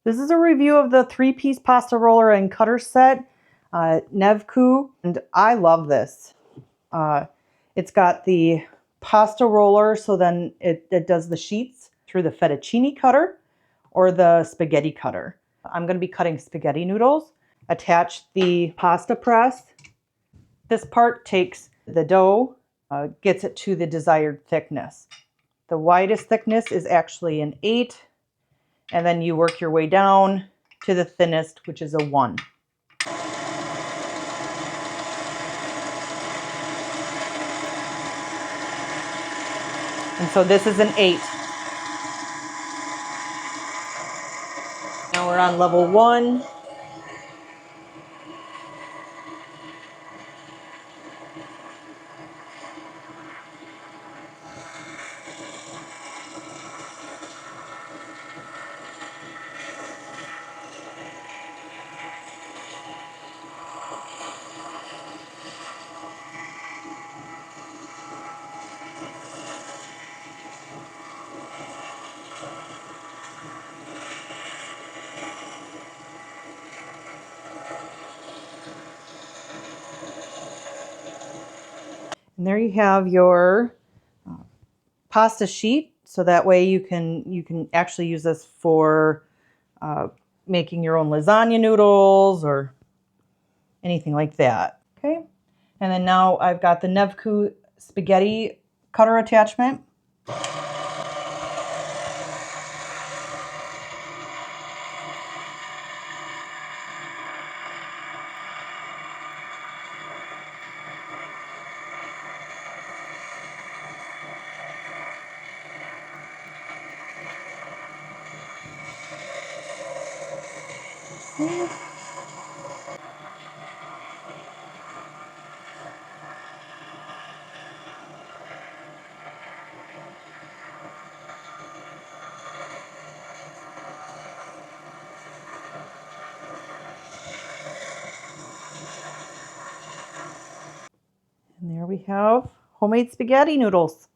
This is a review of the 3-piece pasta roller and cutter set, Nevku, and I love this. It's got the pasta roller, so then it does the sheets through the fettuccine cutter or the spaghetti cutter. I'm going to be cutting spaghetti noodles. Attach the pasta press. This part takes the dough, gets it to the desired thickness. The widest thickness is actually an 8, and then you work your way down to the thinnest, which is a 1. And so this is an 8. Now we're on level 1. And there you have your pasta sheet. So that way you can actually use this for making your own lasagna noodles or anything like that. Okay. And then now I've got the Nevku spaghetti cutter attachment. And there we have homemade spaghetti noodles.